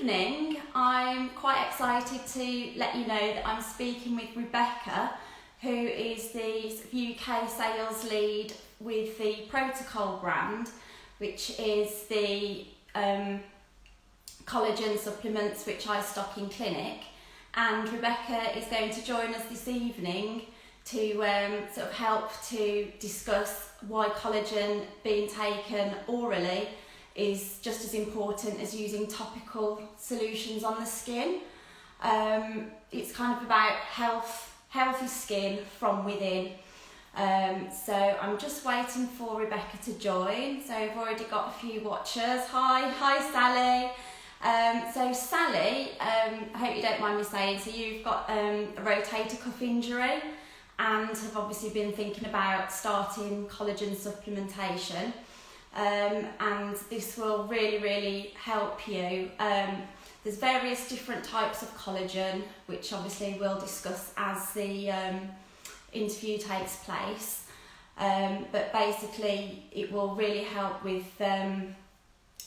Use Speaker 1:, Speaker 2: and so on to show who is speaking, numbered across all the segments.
Speaker 1: evening, I'm quite excited to let you know that I'm speaking with Rebekka, who is the UK sales lead with the Porto-Col brand, which is the collagen supplements which I stock in clinic. And Rebekka is going to join us this evening to sort of help to discuss why collagen being taken orally is just as important as using topical solutions on the skin. It's kind of about healthy skin from within. So I'm just waiting for Rebekka to join. So I've already got a few watchers. Hi Sally. So Sally, I hope you don't mind me saying, so you've got a rotator cuff injury and have obviously been thinking about starting collagen supplementation. And this will really help you. There's various different types of collagen, which obviously we'll discuss as the interview takes place. But basically it will really help with the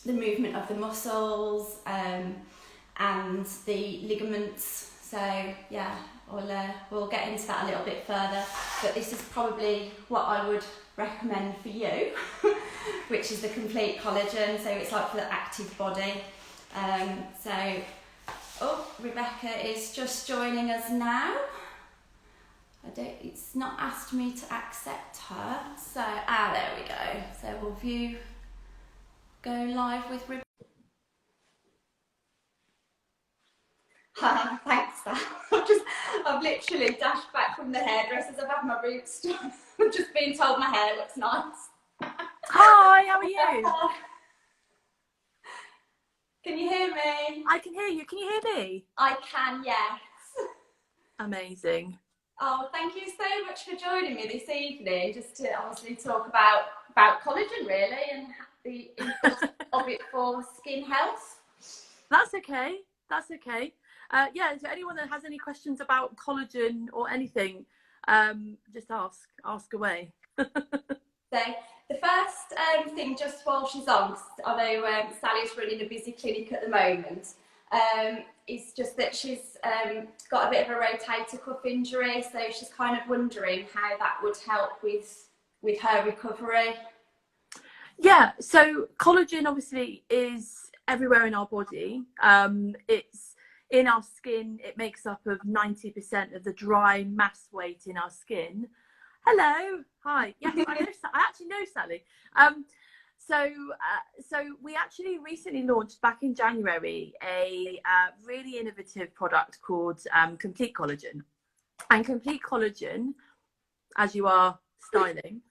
Speaker 1: movement of the muscles and the ligaments. So yeah, we'll get into that a little bit further, but this is probably what I would recommend for you, which is the complete collagen. So it's like for the active body. Rebekka is just joining us now. It's not asked me to accept her. So there we go. So we'll go live with Rebekka. Thanks, Sal. I've literally dashed back from the hairdressers. I've had my roots done. I've just been told my hair looks nice.
Speaker 2: Hi, how are you?
Speaker 1: Can you hear me?
Speaker 2: I can hear you. Can you hear me?
Speaker 1: I can, yes.
Speaker 2: Amazing.
Speaker 1: Oh, thank you so much for joining me this evening, just to obviously talk about collagen really and the importance of it for skin health.
Speaker 2: That's okay. That's okay. Yeah, so anyone that has any questions about collagen or anything, just ask away.
Speaker 1: So the first thing, just while she's on, 'cause I know Sally's running a busy clinic at the moment, is just that she's got a bit of a rotator cuff injury, so she's kind of wondering how that would help with her recovery.
Speaker 2: Yeah, so collagen obviously is everywhere in our body. It's in our skin. It makes up of 90% of the dry mass weight in our skin. Hello, hi. Yes, I actually know Sally. So we actually recently launched back in January a really innovative product called Complete Collagen. And Complete Collagen, as you are styling,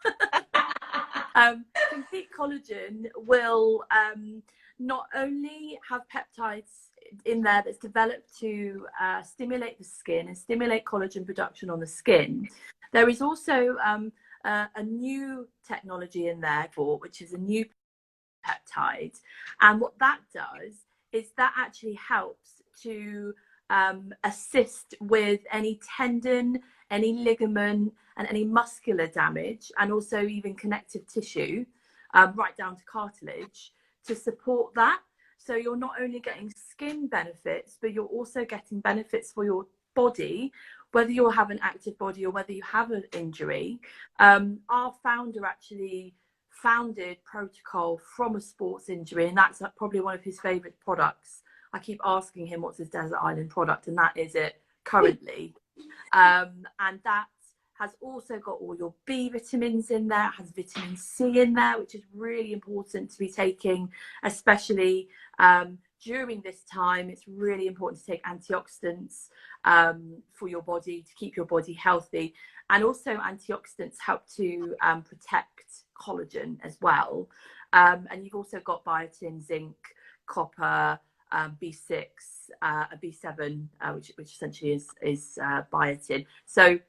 Speaker 2: Complete Collagen will not only have peptides in there that's developed to stimulate the skin and stimulate collagen production on the skin. There is also a new technology in there which is a new peptide, and what that does is that actually helps to assist with any tendon, any ligament and any muscular damage, and also even connective tissue, right down to cartilage, to support that. So you're not only getting skin benefits, but you're also getting benefits for your body, whether you have an active body or whether you have an injury. Our founder actually founded Porto-Col from a sports injury, and that's probably one of his favorite products. I keep asking him what's his desert island product, and that is it currently. And that has also got all your B vitamins in there. It has vitamin C in there, which is really important to be taking, especially during this time. It's really important to take antioxidants for your body, to keep your body healthy. And also antioxidants help to protect collagen as well. And you've also got biotin, zinc, copper, B6, a B7, which essentially is biotin. So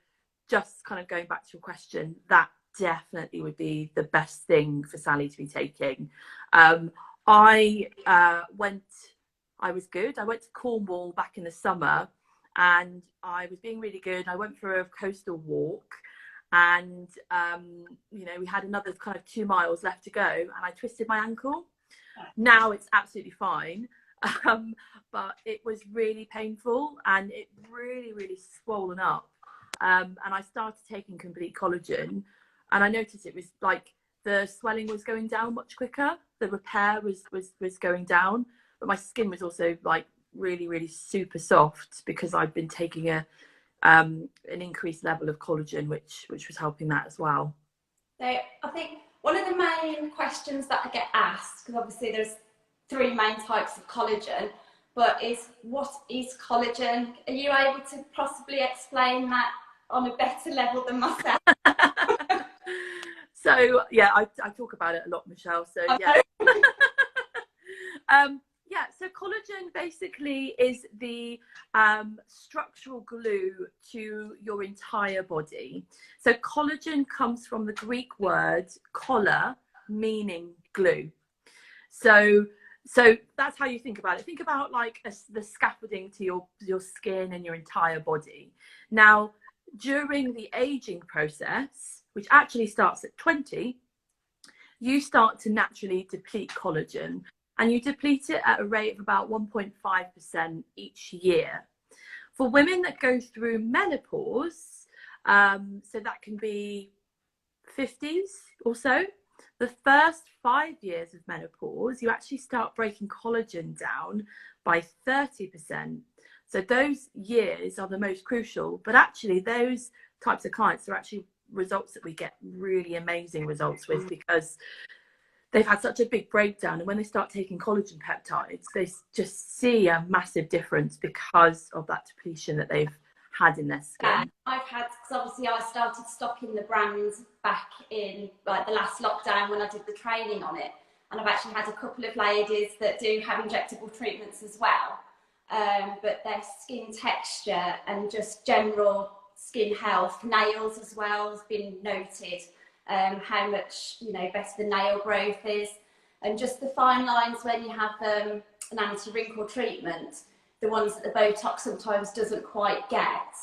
Speaker 2: just kind of going back to your question, that definitely would be the best thing for Sally to be taking. I was good. I went to Cornwall back in the summer and I was being really good. I went for a coastal walk and, we had another kind of 2 miles left to go and I twisted my ankle. Now it's absolutely fine. but it was really painful and it really swollen up. And I started taking complete collagen, and I noticed it was like the swelling was going down much quicker. The repair was going down, but my skin was also like really super soft because I'd been taking an increased level of collagen, which was helping that as well.
Speaker 1: So I think one of the main questions that I get asked, because obviously there's 3 main types of collagen, but is what is collagen? Are you able to possibly explain that on a better level than myself?
Speaker 2: So yeah, I talk about it a lot, Michelle. So yeah. Yeah, so collagen basically is the structural glue to your entire body. So collagen comes from the Greek word kolla, meaning glue. So that's how you think about it. Think about like the scaffolding to your skin and your entire body. Now, during the aging process, which actually starts at 20, you start to naturally deplete collagen, and you deplete it at a rate of about 1.5% each year. For women that go through menopause, so that can be 50s or so, the first 5 years of menopause, you actually start breaking collagen down by 30%. So those years are the most crucial, but actually those types of clients are actually results that we get really amazing results with, because they've had such a big breakdown, and when they start taking collagen peptides, they just see a massive difference because of that depletion that they've had in their skin.
Speaker 1: Yeah, I've had, because obviously I started stocking the brands back in like the last lockdown when I did the training on it, and I've actually had a couple of ladies that do have injectable treatments as well, but their skin texture and just general skin health, nails as well has been noted. How much, you know, better the nail growth is, and just the fine lines when you have an anti-wrinkle treatment, the ones that the Botox sometimes doesn't quite get,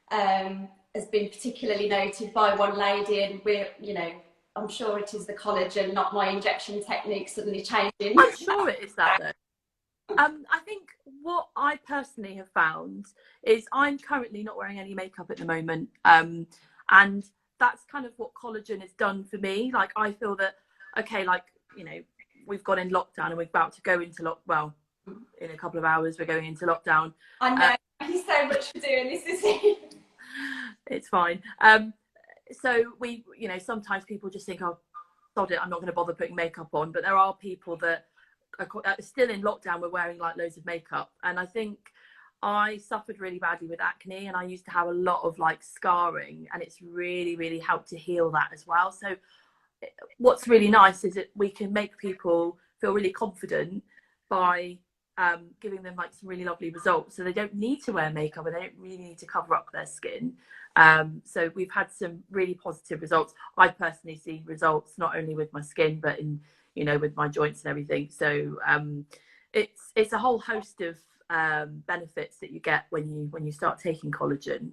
Speaker 1: has been particularly noted by one lady, and we're, you know, I'm sure it is the collagen, not my injection technique suddenly changing.
Speaker 2: I'm sure it is that though. I think what I personally have found is I'm currently not wearing any makeup at the moment, and that's kind of what collagen has done for me. Like, I feel that, okay, like, you know, we've gone in lockdown and we're about to go into well, in a couple of hours we're going into lockdown.
Speaker 1: I know. Thank you so much for doing this.
Speaker 2: It's fine. So we, you know, sometimes people just think, oh, sod it, I'm not going to bother putting makeup on. But there are people that are still in lockdown, we're wearing like loads of makeup. And I think I suffered really badly with acne, and I used to have a lot of like scarring, and it's really helped to heal that as well. So what's really nice is that we can make people feel really confident by giving them like some really lovely results, so they don't need to wear makeup and they don't really need to cover up their skin. So we've had some really positive results. I personally see results not only with my skin, but in, you know, with my joints and everything. So it's a whole host of benefits that you get when you start taking collagen.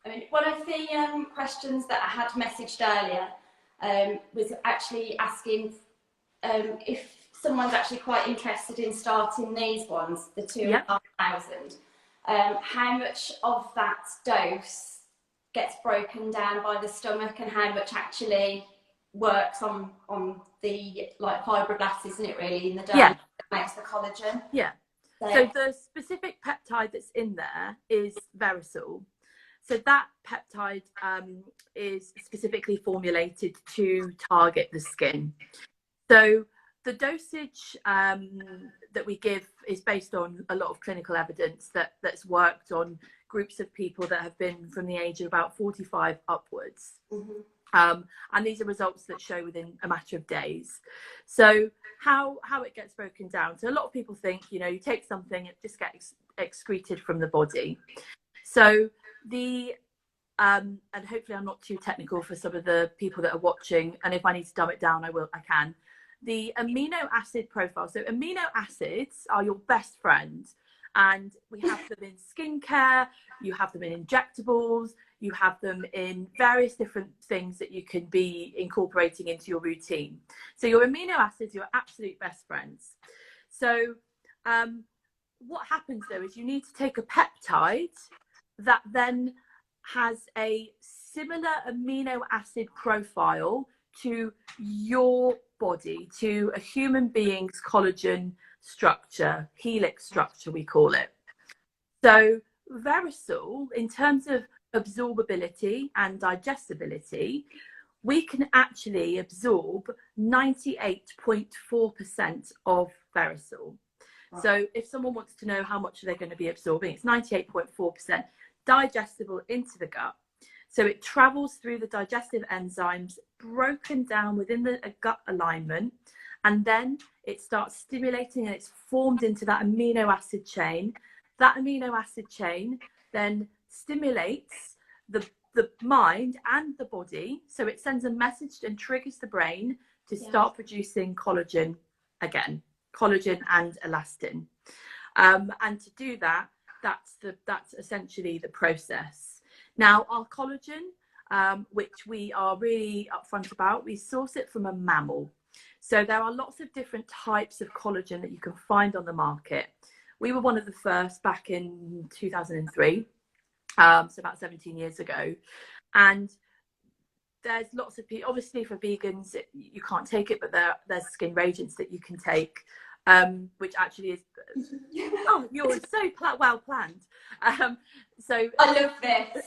Speaker 1: I mean, one of the questions that I had messaged earlier was actually asking if someone's actually quite interested in starting these ones, the 2,500, how much of that dose gets broken down by the stomach, and how much actually works on the like fibroblasts, isn't it really, in the derm that makes the collagen?
Speaker 2: Yeah. So the specific peptide that's in there is Verisol. So that peptide is specifically formulated to target the skin. So the dosage that we give is based on a lot of clinical evidence that's worked on groups of people that have been from the age of about 45 upwards. Mm-hmm. And these are results that show within a matter of days. So how it gets broken down. So a lot of people think, you know, you take something, it just gets excreted from the body. So and hopefully I'm not too technical for some of the people that are watching, and if I need to dumb it down, I can. The amino acid profile. So amino acids are your best friend, and we have them in skincare, you have them in injectables, you have them in various different things that you can be incorporating into your routine. So your amino acids are your absolute best friends. So what happens though is you need to take a peptide that then has a similar amino acid profile to your body, to a human being's collagen structure, helix structure we call it. So Verisol, in terms of absorbability and digestibility, we can actually absorb 98.4% of Verisol. So if someone wants to know how much they're going to be absorbing, it's 98.4% digestible into the gut. So it travels through the digestive enzymes, broken down within the gut alignment, and then it starts stimulating and it's formed into that amino acid chain. That amino acid chain then stimulates the mind and the body. So it sends a message and triggers the brain to start producing collagen again, collagen and elastin. And to do that, that's essentially the process. Now, our collagen, which we are really upfront about, we source it from a mammal. So there are lots of different types of collagen that you can find on the market. We were one of the first back in 2003, so about 17 years ago. And there's lots of people, obviously for vegans, you can't take it, but there's skin radiance that you can take, which actually is, oh, you're so well planned. So
Speaker 1: I love this.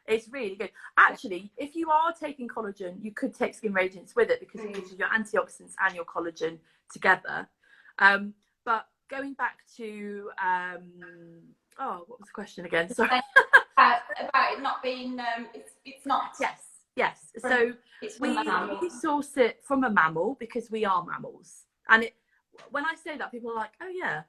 Speaker 2: It's really good. Actually, if you are taking collagen, you could take skin radiance with it because it gives you your antioxidants and your collagen together. But going back to, what was the question again? Sorry.
Speaker 1: about it not being, it's not.
Speaker 2: Yes. So we source it from a mammal because we are mammals. And when I say that, people are like, oh yeah,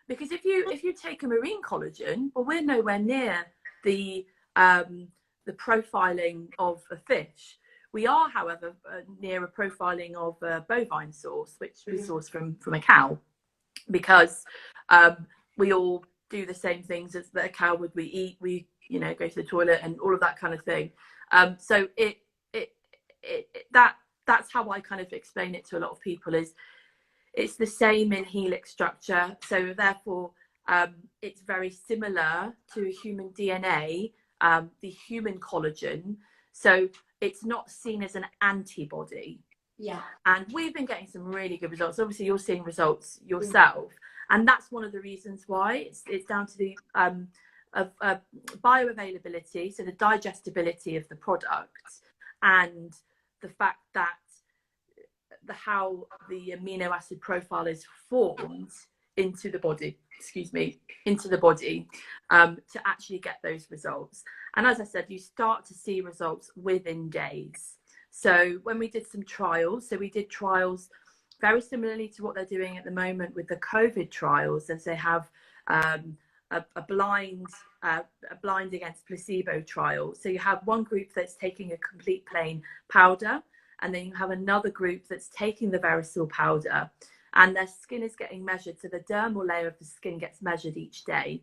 Speaker 2: because if you take a marine collagen, well, we're nowhere near the profiling of a fish. We are, however, near a profiling of a bovine source, which we source from a cow, because we all do the same things as a cow would. We eat, we go to the toilet and all of that kind of thing. So that's how I kind of explain it to a lot of people, is it's the same in helix structure. So therefore, it's very similar to human DNA, the human collagen. So it's not seen as an antibody.
Speaker 1: Yeah. And
Speaker 2: we've been getting some really good results. Obviously, you're seeing results yourself. And that's one of the reasons why it's down to the bioavailability, so the digestibility of the product, and the fact that how the amino acid profile is formed into the body, to actually get those results. And as I said, you start to see results within days. So when we did some trials, we did trials very similarly to what they're doing at the moment with the COVID trials, as they have a blind against placebo trial. So you have one group that's taking a complete plain powder, and then you have another group that's taking the Verisol powder, and their skin is getting measured. So the dermal layer of the skin gets measured each day.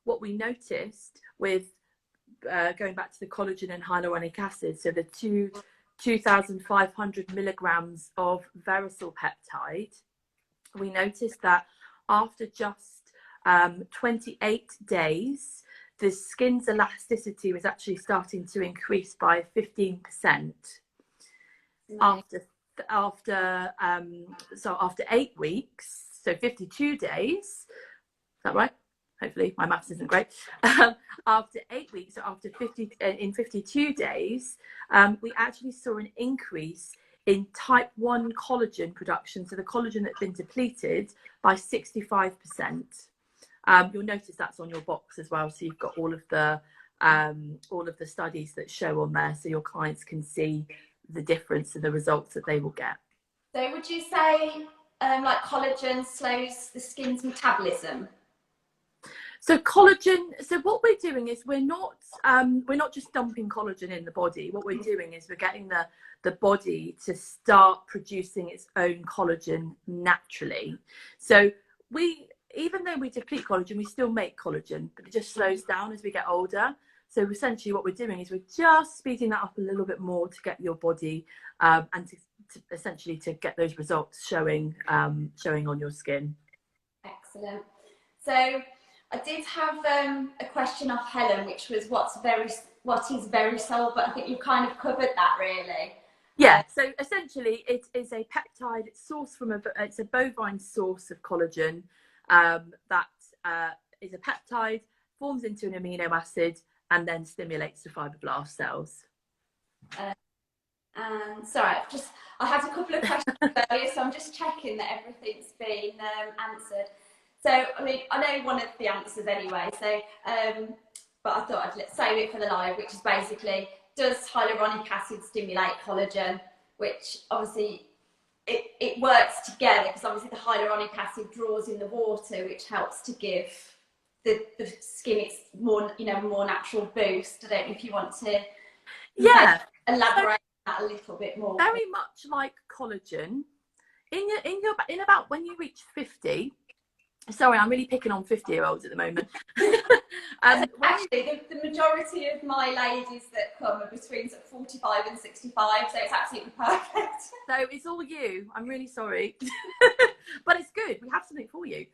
Speaker 2: What we noticed with going back to the collagen and hyaluronic acid, so the 2,500 milligrams of Verisol peptide, we noticed that after just 28 days, the skin's elasticity was actually starting to increase by 15%. After 8 weeks, so 52 days, is that right? Hopefully my maths isn't great. After 8 weeks, so after 52 days, we actually saw an increase in type 1 collagen production, so the collagen that's been depleted, by 65%. You'll notice that's on your box as well, so you've got all of the studies that show on there, so your clients can see the difference in the results that they will get.
Speaker 1: So would you say like collagen slows the skin's metabolism?
Speaker 2: So collagen, so what we're doing is we're not just dumping collagen in the body. What we're doing is we're getting the body to start producing its own collagen naturally. So even though we deplete collagen, we still make collagen, but it just slows down as we get older. So essentially what we're doing is we're just speeding that up a little bit more to get your body and to essentially to get those results showing on your skin.
Speaker 1: Excellent. So I did have a question off Helen, which was what is Verisol, but I think you've kind of covered that really.
Speaker 2: Yeah, so essentially it is a peptide. It's sourced from it's a bovine source of collagen that is a peptide, forms into an amino acid, and then stimulates the fibroblast cells.
Speaker 1: And sorry, I had a couple of questions earlier, so I'm just checking that everything's been answered. So, I mean, I know one of the answers anyway, so, but I thought I'd save it for the live, which is basically, does hyaluronic acid stimulate collagen? Which obviously it works together, because obviously the hyaluronic acid draws in the water, which helps to give the skin its more, more natural boost. I don't know if you want to elaborate that a little bit more.
Speaker 2: Very much like collagen, in about when you reach 50. Sorry, I'm really picking on 50-year-olds at the moment.
Speaker 1: Actually, the majority of my ladies that come are between 45 and 65, so it's absolutely perfect.
Speaker 2: So it's all you. I'm really sorry. But it's good. We have something for you.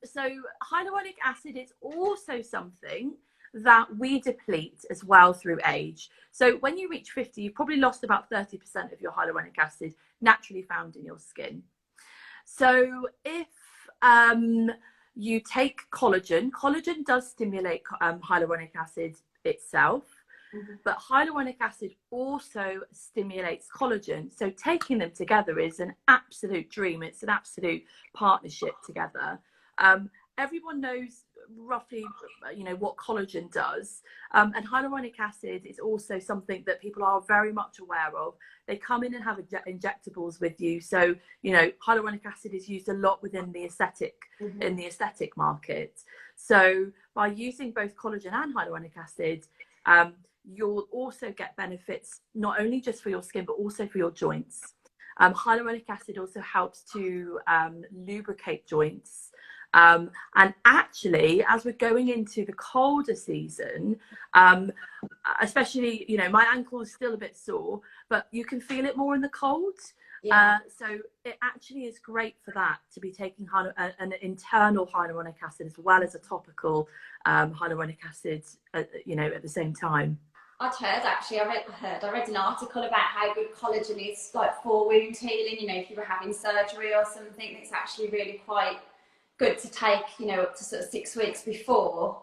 Speaker 2: So hyaluronic acid is also something that we deplete as well through age. So when you reach 50, you've probably lost about 30% of your hyaluronic acid naturally found in your skin. So if you take collagen does stimulate hyaluronic acid itself, but hyaluronic acid also stimulates collagen. So taking them together is an absolute dream. It's an absolute partnership together. Everyone knows roughly, what collagen does. And hyaluronic acid is also something that people are very much aware of. They come in and have injectables with you. So, hyaluronic acid is used a lot within the in the aesthetic market. So by using both collagen and hyaluronic acid, you'll also get benefits, not only just for your skin, but also for your joints. Hyaluronic acid also helps to lubricate joints. And actually, as we're going into the colder season, especially, my ankle is still a bit sore, but you can feel it more in the cold. Yeah. So it actually is great for that, to be taking an internal hyaluronic acid as well as a topical hyaluronic acid, at the same time.
Speaker 1: I'd heard, actually, I read an article about how good collagen is, like, for wound healing. If you were having surgery or something, it's actually really quite good to take, up to sort of 6 weeks before,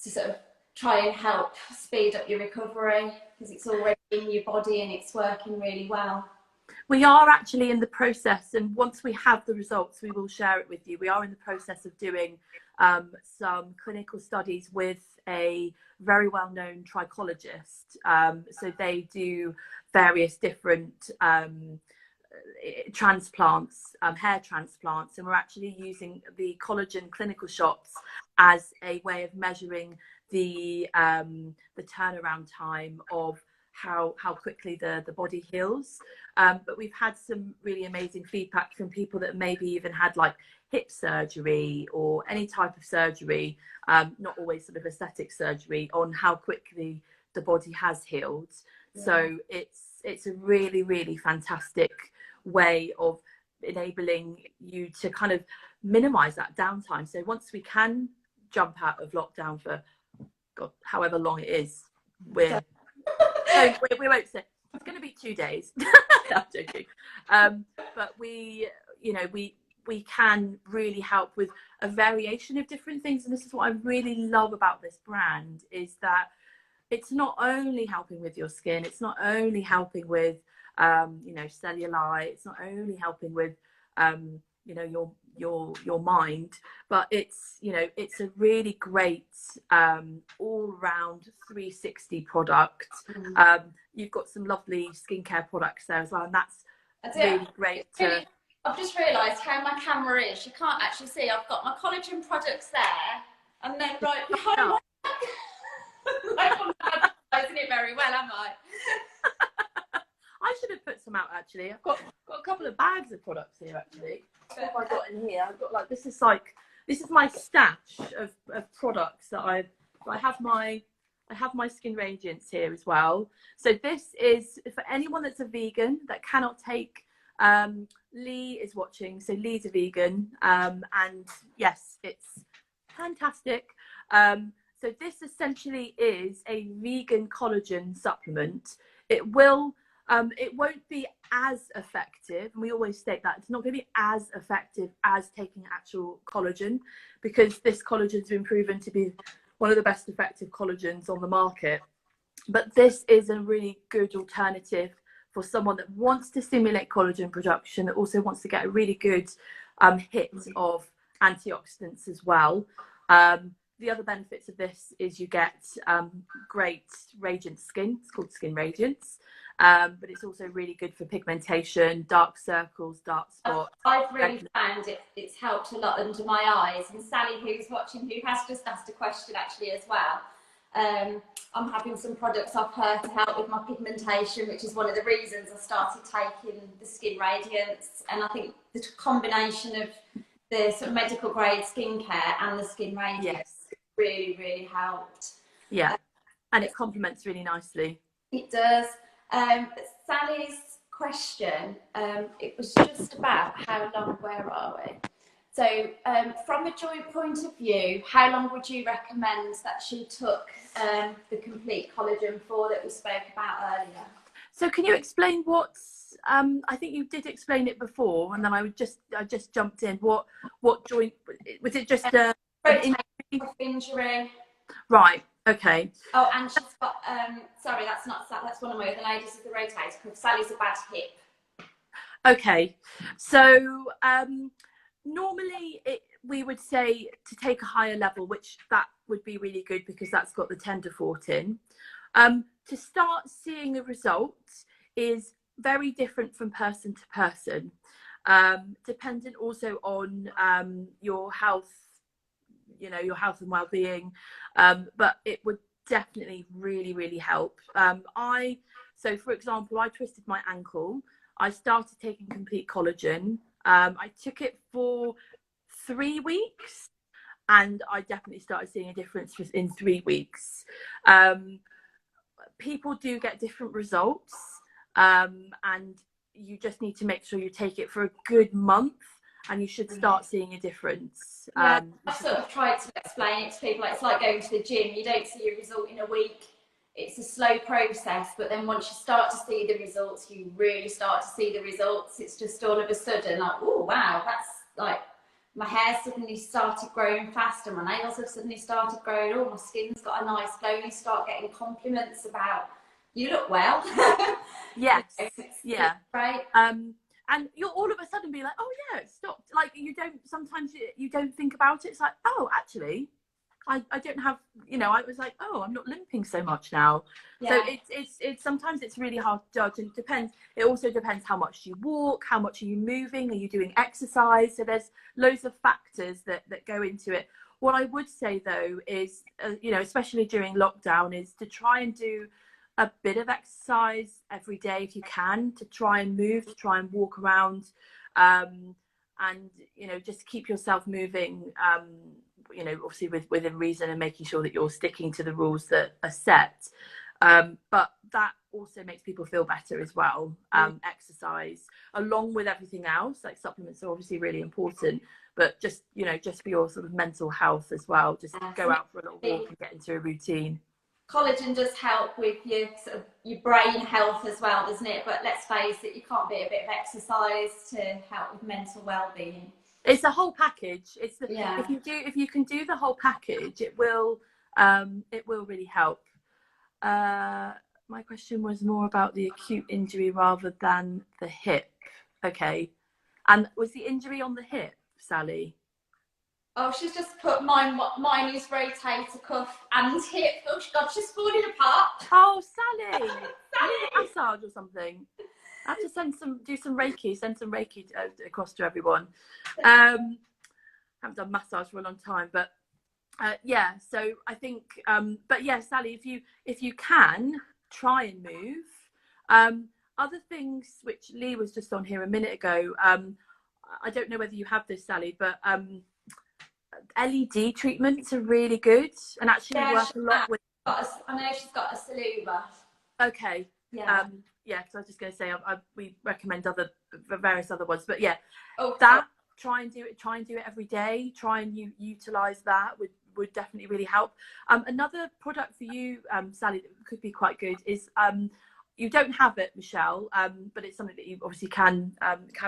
Speaker 1: to sort of try and help speed up your recovery, because it's already in your body and it's working really well.
Speaker 2: We are actually in the process, and once we have the results, we will share it with you. We are in the process of doing some clinical studies with a very well-known trichologist. So they do various different transplants, hair transplants, and we're actually using the collagen clinical shots as a way of measuring the turnaround time of how quickly the body heals. But we've had some really amazing feedback from people that maybe even had like hip surgery or any type of surgery, not always sort of aesthetic surgery, on how quickly the body has healed. Yeah. So it's a really, really fantastic way of enabling you to kind of minimize that downtime. So once we can jump out of lockdown for however long it is, we won't say it's going to be 2 days. I'm joking. But we can really help with a variation of different things. And this is what I really love about this brand, is that it's not only helping with your skin, it's not only helping with cellulite, it's not only helping with your mind, but it's a really great all-round 360 product. You've got some lovely skincare products there as well, and that's really great.
Speaker 1: I've just realised how my camera is. You can't actually see. I've got my collagen products there, and then right behind my I'm not advertising it very well, am I?
Speaker 2: I should have put some out, actually. I've got a couple of bags of products here, actually. What have I got in here? I've got this is my stash of products that I have my skin radiance here as well. So this is for anyone that's a vegan that cannot take Lee is watching, so Lee's a vegan, and yes, it's fantastic. So this essentially is a vegan collagen supplement. It will, it won't be as effective, and we always state that it's not going to be as effective as taking actual collagen, because this collagen's been proven to be one of the best effective collagens on the market. But this is a really good alternative for someone that wants to stimulate collagen production, that also wants to get a really good hit of antioxidants as well. The other benefits of this is you get great radiant skin. It's called Skin Radiance. But it's also really good for pigmentation, dark circles, dark spots.
Speaker 1: I've really found it's helped a lot under my eyes. And Sally, who's watching, who has just asked a question actually as well, I'm having some products off her to help with my pigmentation, which is one of the reasons I started taking the Skin Radiance. And I think the combination of the sort of medical grade skincare and the Skin Radiance really, really helped.
Speaker 2: Yeah, and it complements really nicely.
Speaker 1: It does. Sally's question, it was just about how long, where are we? So from a joint point of view, how long would you recommend that she took the complete collagen for that we spoke about earlier?
Speaker 2: So can you explain what's, I think you did explain it before, and then I just jumped in. What joint, was it just an
Speaker 1: injury?
Speaker 2: Right, okay.
Speaker 1: Oh, and she's got, sorry, that's one of my other ladies with the rotator cuff. Sally's a bad hip.
Speaker 2: Okay, so normally we would say to take a higher level, which that would be really good because that's got the tender fort in. To start seeing a result is very different from person to person, dependent also on your health, you know, your health and well-being, but it would definitely really help. So for example, I twisted my ankle. I started taking complete collagen. I took it for 3 weeks and I definitely started seeing a difference in 3 weeks. People do get different results, and you just need to make sure you take it for a good month and you should start seeing a difference.
Speaker 1: Yeah, I've sort of tried to explain it to people. It's like going to the gym. You don't see a result in a week. It's a slow process, but then once you start to see the results, you really start to see the results. It's just all of a sudden like, oh wow, that's like, my hair suddenly started growing faster, my nails have suddenly started growing, oh, my skin's got a nice glow. You start getting compliments about, you look well.
Speaker 2: Yes, yeah.
Speaker 1: Right.
Speaker 2: And you'll all of a sudden be like, oh yeah, it stopped. Like sometimes you don't think about it. It's like, oh, actually, I don't have, you know, I was like, oh, I'm not limping so much now. Yeah. So it's sometimes it's really hard to judge, and it also depends how much you walk, how much are you moving, are you doing exercise? So there's loads of factors that go into it. What I would say though is, you know, especially during lockdown, is to try and do a bit of exercise every day if you can, to try and move, to try and walk around, and, you know, just keep yourself moving, you know, obviously within reason, and making sure that you're sticking to the rules that are set. But that also makes people feel better as well. Exercise, along with everything else, like supplements are obviously really important, but just, you know, just for your sort of mental health as well, just go out for a little walk and get into a routine.
Speaker 1: Collagen does help with your sort of your brain health as well, doesn't it? But let's face it, you can't beat a bit of exercise to help with mental well-being.
Speaker 2: It's a whole package. It's the, yeah. If you can do the whole package, it will really help. My question was more about the acute injury rather than the hip. Okay, and was the injury on the hip, Sally?
Speaker 1: Oh, she's just put mine is rotator cuff and hip. Oh God, she's falling apart.
Speaker 2: Oh, Sally, Sally, massage or something. I have to send some Reiki across to everyone. Haven't done massage for a long time, but yeah. So I think, but yeah, Sally, if you can try and move. Other things which Lee was just on here a minute ago. I don't know whether you have this, Sally, but LED treatments are really good and actually work a lot with.
Speaker 1: I know she's got a Saluba.
Speaker 2: Okay.
Speaker 1: Yeah.
Speaker 2: Yeah, because I was just going to say we recommend various other ones, but yeah,
Speaker 1: Oh,
Speaker 2: that try and do it every day. Try and utilize that would definitely really help. Another product for you, Sally, that could be quite good is you don't have it, Michelle, but it's something that you obviously can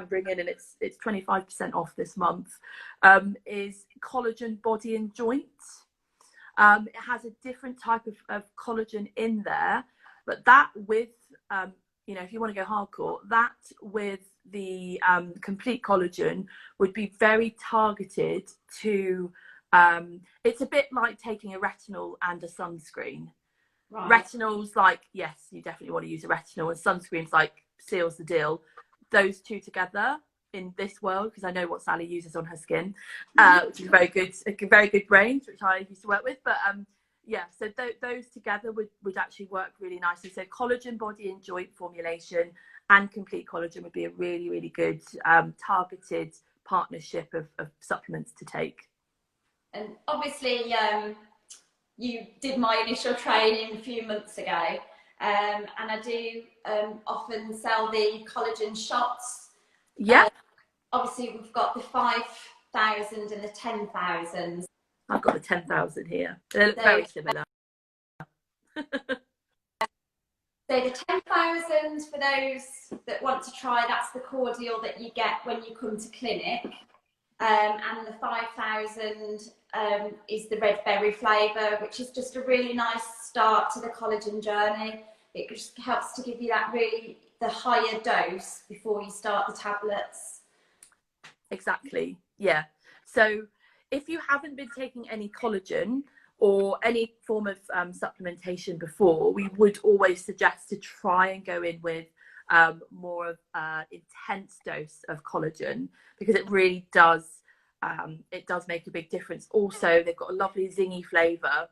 Speaker 2: bring in, and it's 25% off this month. Is collagen body and joint. It has a different type of collagen in there, but that with if you want to go hardcore, that with the complete collagen would be very targeted to. It's a bit like taking a retinol and a sunscreen. Right. Retinol's like, yes, you definitely want to use a retinol, and sunscreen's like seals the deal. Those two together in this world, because I know what Sally uses on her skin, which is a very good range, which I used to work with. But yeah, so those together would actually work really nicely. So collagen body and joint formulation and complete collagen would be a really, really good targeted partnership of supplements to take.
Speaker 1: And obviously, you did my initial training a few months ago, and I do often sell the collagen shots.
Speaker 2: Yeah.
Speaker 1: Obviously, we've got the 5,000 and the 10,000.
Speaker 2: I've got the 10,000 here. They look very similar.
Speaker 1: So the 10,000, for those that want to try, that's the cordial that you get when you come to clinic. And the 5,000 is the red berry flavour, which is just a really nice start to the collagen journey. It just helps to give you the higher dose before you start the tablets.
Speaker 2: Exactly, yeah. So if you haven't been taking any collagen or any form of supplementation before, we would always suggest to try and go in with more of intense dose of collagen, because it really does make a big difference. Also, they've got a lovely zingy flavour,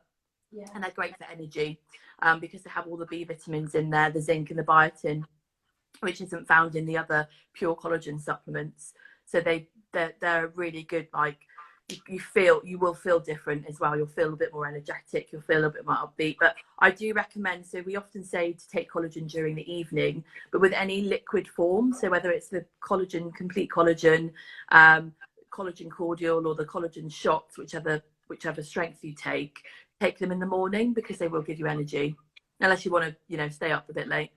Speaker 2: yeah, and they're great for energy because they have all the B vitamins in there, the zinc and the biotin, which isn't found in the other pure collagen supplements. So they're really good. Like you will feel different as well. You'll feel a bit more energetic. You'll feel a bit more upbeat. But I do recommend, so we often say to take collagen during the evening, but with any liquid form. So whether it's the collagen, complete collagen, collagen cordial, or the collagen shots, whichever strength you take them in the morning, because they will give you energy, unless you want to, stay up a bit late.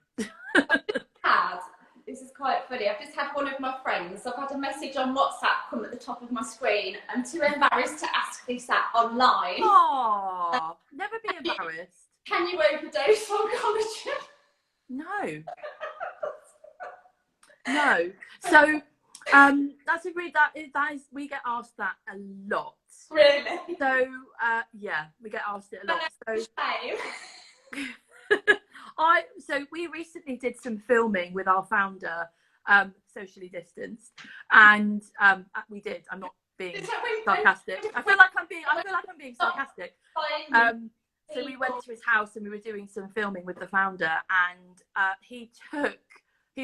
Speaker 1: This is quite funny. I've just had one of my friends. I've had a message on WhatsApp come at the top of my screen. I'm too embarrassed to ask this online.
Speaker 2: Oh, never be embarrassed.
Speaker 1: Can you overdose on collagen?
Speaker 2: No. No. So that's a really that is we get asked that a lot.
Speaker 1: Really?
Speaker 2: So yeah, we get asked it a lot. So we recently did some filming with our founder, socially distanced, and we did. I'm not being sarcastic. I feel like I'm being sarcastic. So we went to his house and we were doing some filming with the founder, and he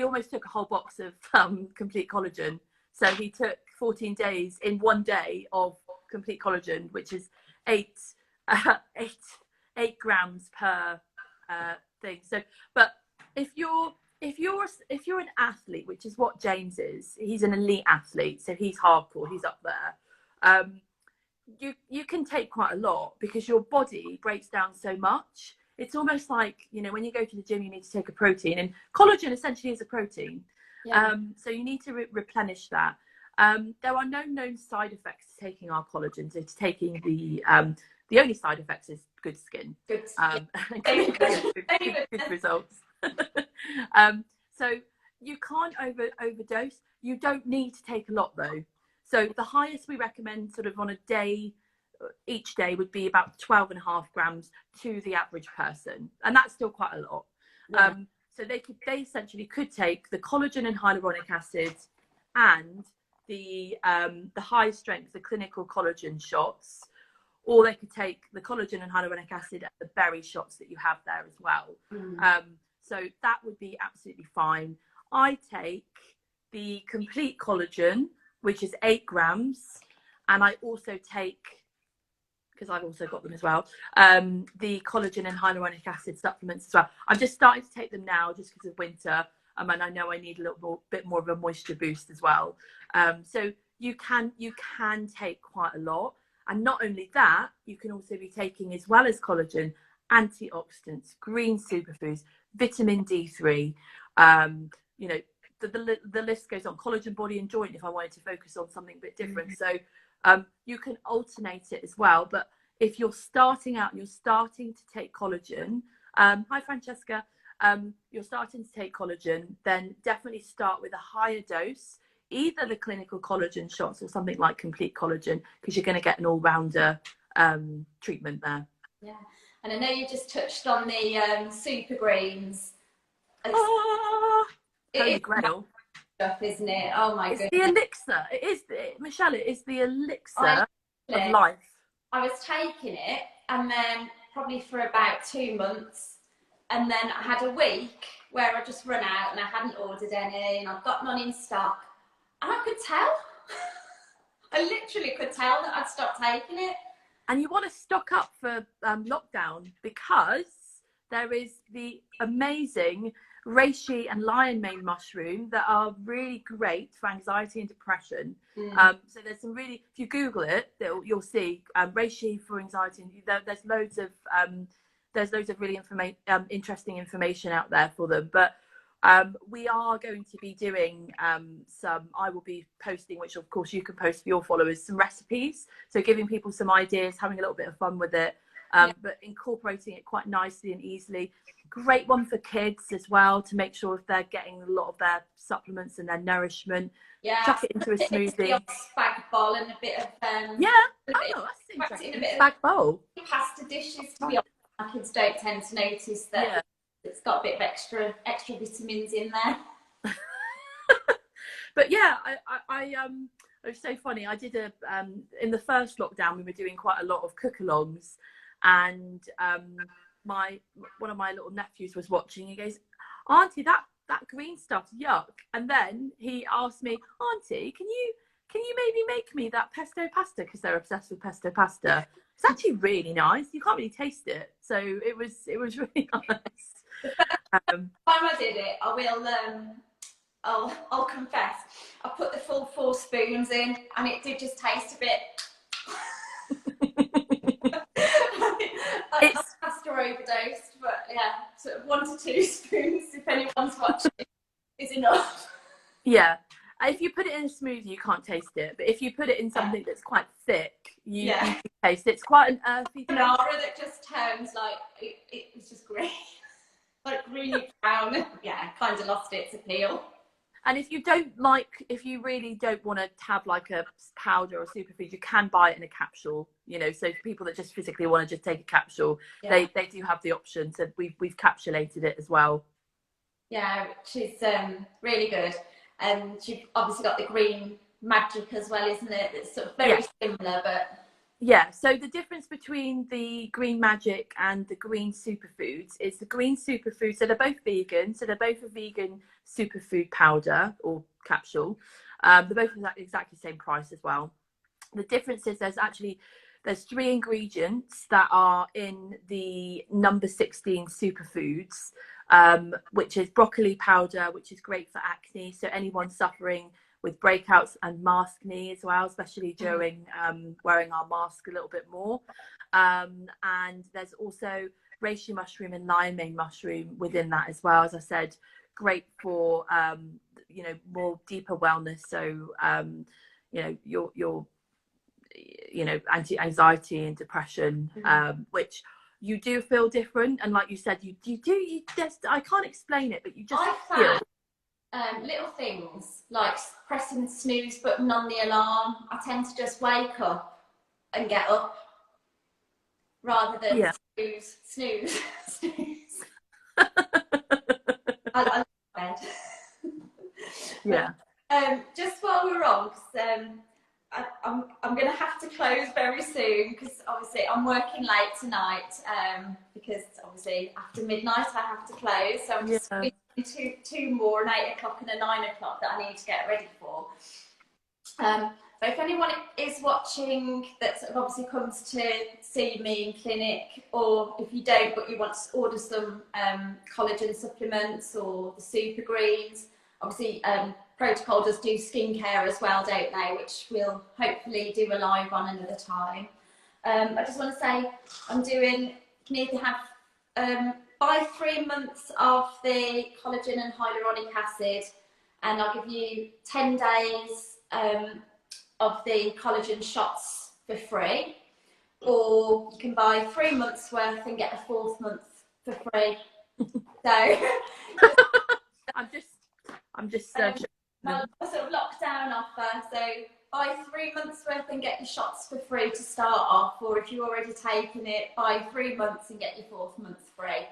Speaker 2: almost took a whole box of complete collagen. So he took 14 days in one day of complete collagen, which is 8 grams per thing. So, but if you're an athlete, which is what James is, he's an elite athlete, so he's hardcore, he's up there. You can take quite a lot, because your body breaks down so much. It's almost like, when you go to the gym, you need to take a protein, and collagen essentially is a protein. Yeah. So you need to replenish that. There are no known side effects to taking our collagen. So to taking the only side effects is good skin. Good results. So you can't overdose. You don't need to take a lot though. So the highest we recommend sort of on a day, each day, would be about 12.5 grams to the average person. And that's still quite a lot. Yeah. So they essentially could take the collagen and hyaluronic acid and the high strength, the clinical collagen shots, or they could take the collagen and hyaluronic acid and the berry shots that you have there as well. So that would be absolutely fine. I take the complete collagen, which is 8 grams, and I also take because I've also got them as well, the collagen and hyaluronic acid supplements as well. I'm just starting to take them now just because of winter, and I know I need a bit more of a moisture boost as well. So you can take quite a lot, and not only that, you can also be taking, as well as collagen, antioxidants, green superfoods, vitamin D3. You know, the list goes on. Collagen, body and joint, if I wanted to focus on something a bit different. So you can alternate it as well. But if you're starting out and you're starting to take collagen, hi Francesca, you're starting to take collagen, then definitely start with a higher dose, either the clinical collagen shots or something like complete collagen, because you're going to get an all-rounder treatment there.
Speaker 1: Yeah, and I know you just touched on the super greens.
Speaker 2: Holy grail
Speaker 1: stuff, isn't it? Oh my goodness.
Speaker 2: It's the elixir. It is, Michelle, it is the elixir of life.
Speaker 1: I was taking it, and then probably for about 2 months, and then I had a week where I just run out and I hadn't ordered any, and I've got none in stock, and I could tell. I literally could tell that I'd stopped taking it.
Speaker 2: And you want to stock up for lockdown, because there is the amazing reishi and lion mane mushroom that are really great for anxiety and depression. So there's some really, if you Google it, you'll see reishi for anxiety. There's loads of really interesting information out there for them. But we are going to be doing I will be posting, which of course you can post for your followers, some recipes. So giving people some ideas, having a little bit of fun with it, but incorporating it quite nicely and easily. Great one for kids as well, to make sure if they're getting a lot of their supplements and their nourishment.
Speaker 1: Yeah,
Speaker 2: chuck it into a smoothie.
Speaker 1: Spag bowl and a bit of
Speaker 2: that's interesting. Spag bowl.
Speaker 1: Pasta dishes, to be honest. My kids don't tend to notice that it's got a bit of extra vitamins in there.
Speaker 2: But yeah, it was so funny. I did in the first lockdown, we were doing quite a lot of cook-alongs, and one of my little nephews was watching. He goes, "Auntie, that green stuff's yuck." And then he asked me, "Auntie, can you maybe make me that pesto pasta?" Because they're obsessed with pesto pasta. It's actually really nice. You can't really taste it, so it was really nice.
Speaker 1: The time I did it, I will. I'll confess, I put the full 4 spoons in, and it did just taste a bit. I pasta overdosed, but yeah, sort of 1 to 2 spoons, if anyone's watching, is enough.
Speaker 2: Yeah. If you put it in a smoothie, you can't taste it. But if you put it in something that's quite thick, you can taste it. It's quite an earthy taste.
Speaker 1: Nara that just turns like, it was just green. Like really brown. Yeah, kind of lost its appeal.
Speaker 2: And if you really don't want to have like a powder or superfood, you can buy it in a capsule, so for people that just physically want to just take a capsule, they do have the option. So we've capsulated it as well. Yeah,
Speaker 1: which is really good. And you've obviously got the green magic as well, isn't it? It's sort of very similar, but...
Speaker 2: Yeah, so the difference between the green magic and the green superfoods is the green superfoods, so they're both vegan, so they're both a vegan superfood powder or capsule. They're both exactly the same price as well. The difference is there's 3 ingredients that are in the number 16 superfoods, which is broccoli powder, which is great for acne. So anyone suffering with breakouts and maskne as well, especially during wearing our mask a little bit more. And there's also reishi mushroom and lion mane mushroom within that as well. As I said, great for more deeper wellness. So your anti-anxiety and depression, which you do feel different. And like you said, you just, I can't explain it, but you just feel.
Speaker 1: Little things like pressing snooze button on the alarm. I tend to just wake up and get up rather than snooze. I love bed.
Speaker 2: Yeah.
Speaker 1: Just while we're on, because I'm going to have to close very soon, because obviously I'm working late tonight, because obviously after midnight I have to close. So I'm just two more, an 8 o'clock and a 9 o'clock that I need to get ready for. But if anyone is watching that sort of obviously comes to see me in clinic, or if you don't but you want to order some collagen supplements or the super greens, obviously Porto-Col does do skincare as well, don't they, which we'll hopefully do a live on another time. I just want to say you can either have buy 3 months of the collagen and hyaluronic acid, and I'll give you 10 days of the collagen shots for free, or you can buy 3 months worth and get a 4th month for free. So
Speaker 2: I'm just
Speaker 1: my sort of lockdown offer. So buy 3 months worth and get your shots for free to start off, or if you're already taking it, buy 3 months and get your 4th month free.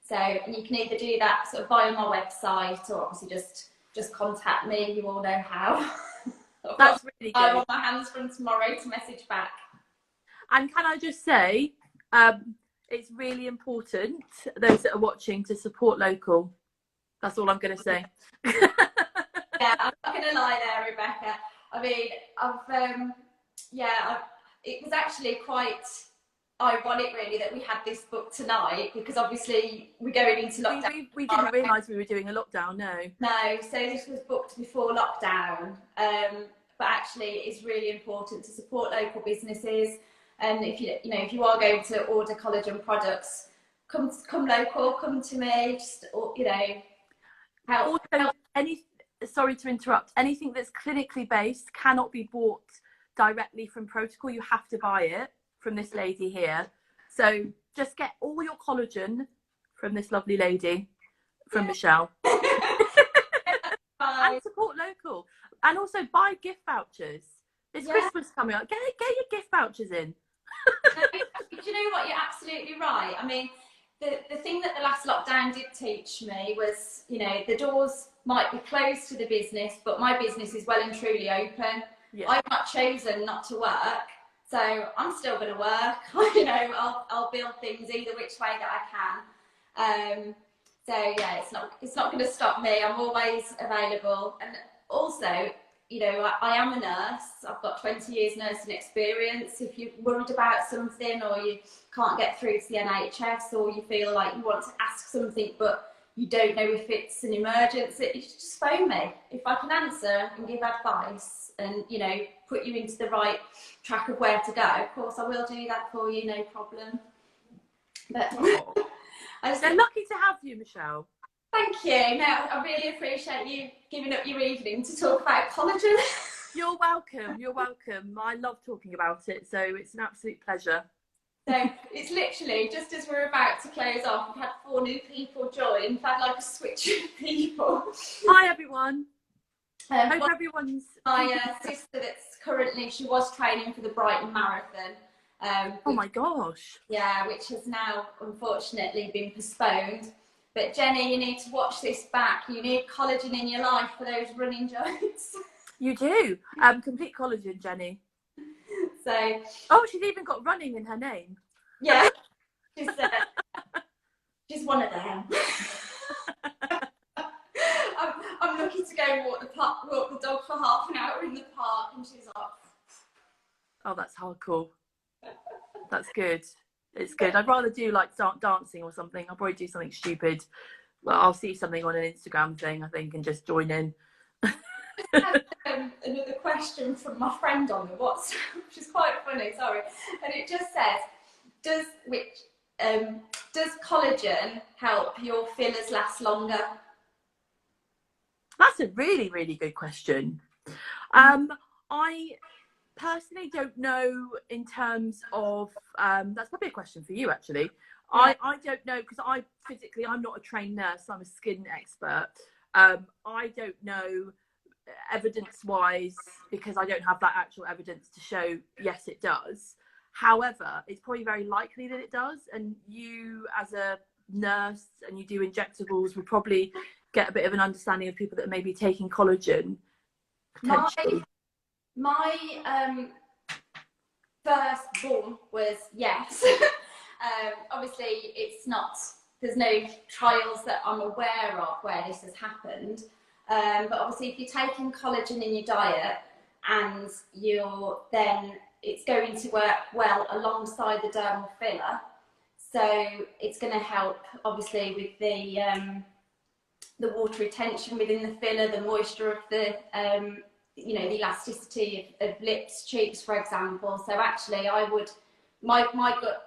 Speaker 1: So, and you can either do that sort of via my website, or obviously just contact me. You all know how.
Speaker 2: That's really good.
Speaker 1: I'm on my hands from tomorrow to message back.
Speaker 2: And can I just say, it's really important, those that are watching, to support local. That's all I'm going to say.
Speaker 1: Yeah, I'm not going to lie there, Rebekka. I mean, it was actually quite ironic, really, that we had this book tonight, because obviously we're going into lockdown.
Speaker 2: We didn't realise we were doing a lockdown, no.
Speaker 1: No, so this was booked before lockdown. But actually, it's really important to support local businesses. And if you are going to order collagen products, come local, come to me. Just help.
Speaker 2: Also, sorry to interrupt. Anything that's clinically based cannot be bought directly from Porto-Col. You have to buy it from this lady here. So just get all your collagen from this lovely lady, from Michelle. And support local. And also buy gift vouchers. It's Christmas coming up. Get your gift vouchers in.
Speaker 1: Do you know what? You're absolutely right. I mean, the thing that the last lockdown did teach me was, the doors might be closed to the business, but my business is well and truly open. Yeah. I've not chosen not to work, so I'm still going to work. I'll build things either which way that I can. So yeah, it's not going to stop me. I'm always available. And also, I am a nurse. I've got 20 years nursing experience. If you're worried about something, or you can't get through to the NHS, or you feel like you want to ask something but you don't know if it's an emergency, you just phone me. If I can answer and give advice and put you into the right track of where to go, of course I will do that for you, no problem. But
Speaker 2: they're lucky to have you, Michelle.
Speaker 1: Thank you. No, I really appreciate you giving up your evening to talk about collagen.
Speaker 2: You're welcome. You're welcome. I love talking about it, so it's an absolute pleasure.
Speaker 1: So it's literally just as we're about to close off, we've had 4 new people join. We've had like a switch of people.
Speaker 2: Hi everyone. Hope everyone's.
Speaker 1: My sister she was training for the Brighton Marathon.
Speaker 2: Oh my gosh.
Speaker 1: Yeah, which has now unfortunately been postponed. But Jenny, you need to watch this back. You need collagen in your life for those running joints.
Speaker 2: You do. Complete collagen, Jenny.
Speaker 1: So.
Speaker 2: Oh, she's even got running in her name.
Speaker 1: Yeah. She's one of them. I'm lucky to go and walk the dog for half an hour in the park, and she's off.
Speaker 2: Oh, that's hardcore. That's good. It's good. I'd rather do like dancing or something. I'll probably do something stupid. Well, I'll see something on an Instagram thing, I think, and just join in.
Speaker 1: Another question from my friend on the WhatsApp, which is quite funny, sorry. And it just says, does collagen help your fillers last longer?
Speaker 2: That's a really, really good question. I personally don't know in terms of, that's probably a question for you actually. Yeah. I don't know, because I'm not a trained nurse, I'm a skin expert. I don't know evidence-wise, because I don't have that actual evidence to show, yes, it does. However, it's probably very likely that it does, and you as a nurse and you do injectables will probably get a bit of an understanding of people that may be taking collagen.
Speaker 1: My first born was yes. Obviously, there's no trials that I'm aware of where this has happened. But obviously, if you're taking collagen in your diet, and it's going to work well alongside the dermal filler. So it's going to help obviously with the water retention within the filler, the moisture of the the elasticity of lips, cheeks, for example. So actually, my gut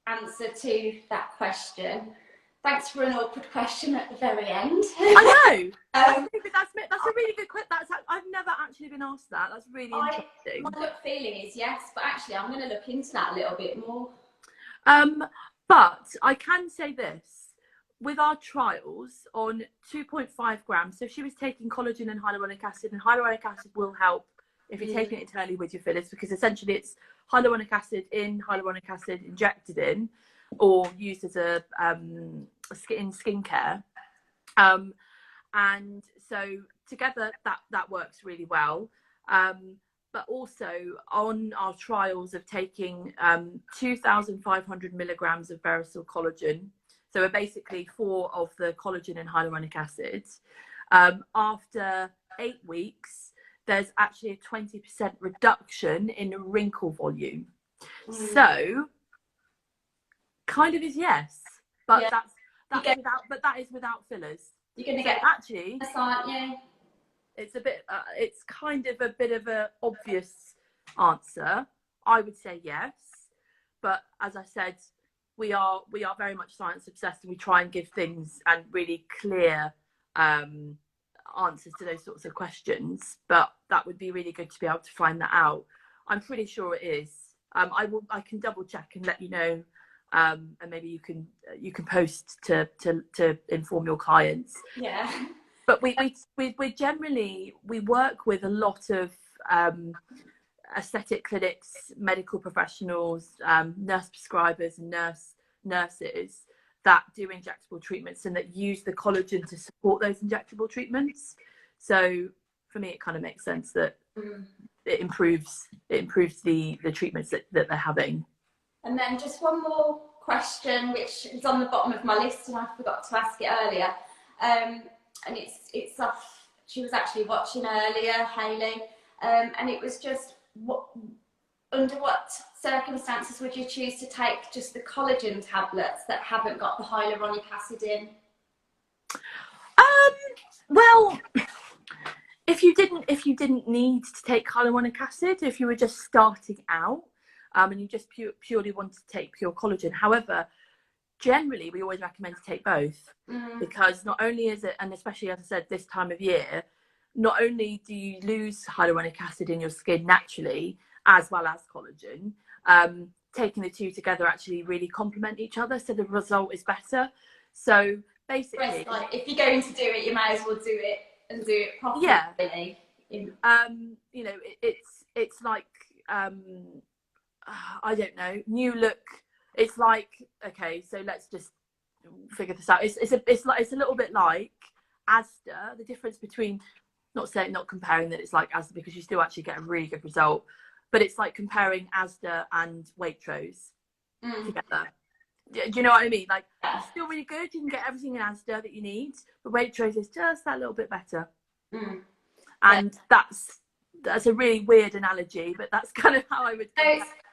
Speaker 1: answer to that question. Thanks for an awkward question at the very end.
Speaker 2: I know. That's a really good question. I've never actually been asked that. That's really interesting.
Speaker 1: My gut feeling is yes, but actually I'm going to look into that a little bit more.
Speaker 2: But I can say this. With our trials on 2.5 grams, so she was taking collagen and hyaluronic acid will help if you're taking it internally with your fillers, because essentially it's hyaluronic acid in, hyaluronic acid injected in, or used as a skincare. And so together that works really well. But also on our trials of taking 2,500 milligrams of Verisol collagen, so basically 4 of the collagen and hyaluronic acid, after 8 weeks, there's actually a 20% reduction in wrinkle volume. So kind of is yes, but that is without fillers.
Speaker 1: You're going to get
Speaker 2: actually,
Speaker 1: aren't you?
Speaker 2: It's a bit. It's kind of a bit of an obvious answer. I would say yes, but as I said, we are very much science obsessed, and we try and give things and really clear answers to those sorts of questions. But that would be really good to be able to find that out. I'm pretty sure it is. I can double check and let you know. And maybe you can post to inform your clients.
Speaker 1: Yeah.
Speaker 2: But we generally work with a lot of aesthetic clinics, medical professionals, nurse prescribers, and nurses that do injectable treatments and that use the collagen to support those injectable treatments. So for me, it kind of makes sense that it improves the treatments that they're having.
Speaker 1: And then just one more question, which is on the bottom of my list, and I forgot to ask it earlier. And it's off. She was actually watching earlier, Hayley, and it was just under what circumstances would you choose to take just the collagen tablets that haven't got the hyaluronic acid in?
Speaker 2: Well, if you didn't need to take hyaluronic acid, if you were just starting out, and you just purely want to take pure collagen. However, generally we always recommend to take both, because not only is it, and especially as I said this time of year, not only do you lose hyaluronic acid in your skin naturally as well as collagen, taking the two together actually really complement each other, so the result is better. So basically,
Speaker 1: like, if you're going to do it, you may as well do it and do it properly.
Speaker 2: Yeah.
Speaker 1: Really.
Speaker 2: It's like I don't know, new look. It's like, okay, so let's just figure this out. It's a little bit like Asda. The difference between, not comparing that it's like Asda, because you still actually get a really good result, but it's like comparing Asda and Waitrose together. Do you know what I mean? Like, it's still really good. You can get everything in Asda that you need, but Waitrose is just that little bit better. And that's a really weird analogy, but that's kind of how I would.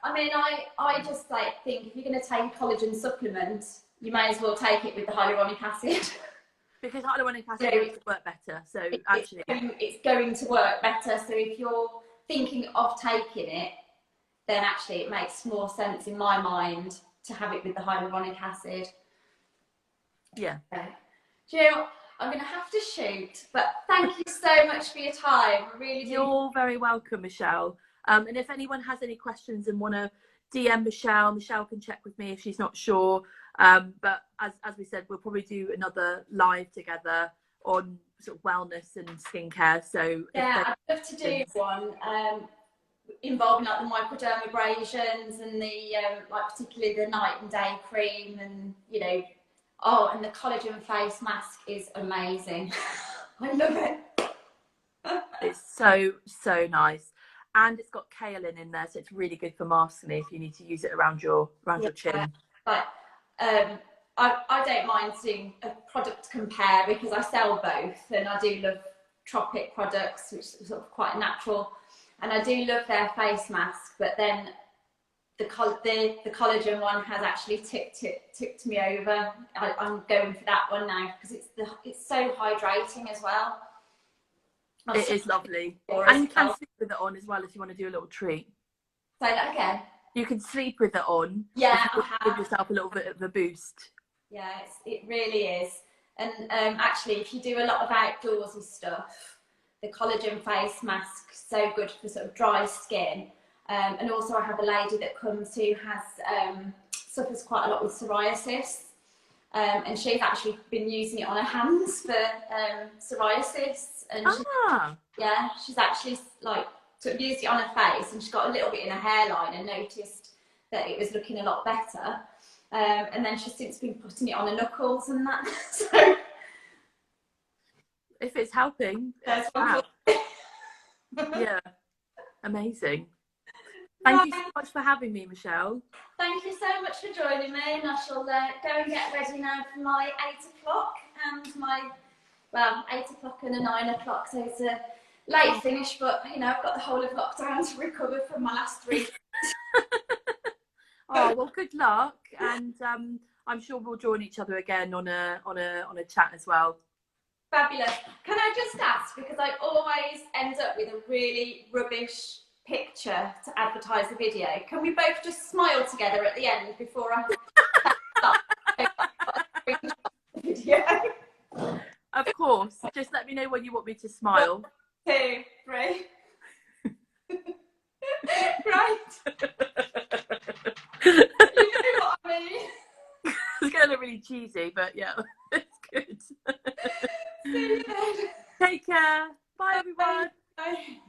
Speaker 1: I just think if you're going to take a collagen supplement, you may as well take it with the hyaluronic acid.
Speaker 2: Because hyaluronic acid makes it work better. So actually,
Speaker 1: it's going to work better. So if you're thinking of taking it, then actually it makes more sense in my mind to have it with the hyaluronic acid.
Speaker 2: Yeah.
Speaker 1: Okay. Do you know what? I'm going to have to shoot, but thank you so much for your time. I really do.
Speaker 2: You're very welcome, Michelle. And if anyone has any questions and want to DM Michelle can check with me if she's not sure. But as we said, we'll probably do another live together on sort of wellness and skincare. So
Speaker 1: yeah, I'd love to do one involving like the microdermabrasions and the like particularly the night and day cream, and and the collagen face mask is amazing. I love it.
Speaker 2: It's so nice. And it's got kaolin in there, so it's really good for masking if you need to use it around your chin.
Speaker 1: But I don't mind doing a product compare, because I sell both, and I do love Tropic products, which is sort of quite natural and I do love their face mask, but then the collagen one has actually tipped me over. I'm going for that one now because it's so hydrating as well.
Speaker 2: It is lovely, and you can sleep with it on as well if you want to do a little treat.
Speaker 1: Say that again.
Speaker 2: You can sleep with it on.
Speaker 1: Yeah,
Speaker 2: give yourself a little bit of a boost.
Speaker 1: Yeah, it really is. And actually, if you do a lot of outdoorsy stuff, the collagen face mask is so good for sort of dry skin. And also, I have a lady that comes who has suffers quite a lot with psoriasis, and she's actually been using it on her hands for psoriasis. And yeah, she's actually like sort of used it on her face, and she's got a little bit in her hairline, and noticed that it was looking a lot better. And then she's since been putting it on her knuckles and that. So
Speaker 2: if it's helping,
Speaker 1: wow.
Speaker 2: Yeah, amazing. Thank you so much for having me, Michelle.
Speaker 1: Thank you so much for joining me, and I shall go and get ready now for my 8 o'clock and my 8 o'clock and a 9 o'clock. So it's a late finish, but you know, I've got the whole of lockdown to recover from my last 3.
Speaker 2: Oh well, good luck, and I'm sure we'll join each other again on a chat as well.
Speaker 1: Fabulous. Can I just ask, because I always end up with a really rubbish picture to advertise the video, can we both just smile together at the end before I start the video?
Speaker 2: Of course. Just let me know when you want me to smile.
Speaker 1: 1, 2, 3. Right. You know what I mean?
Speaker 2: It's going to look really cheesy, but yeah, it's good.
Speaker 1: See you then.
Speaker 2: Take care. Bye, everyone.
Speaker 1: Bye.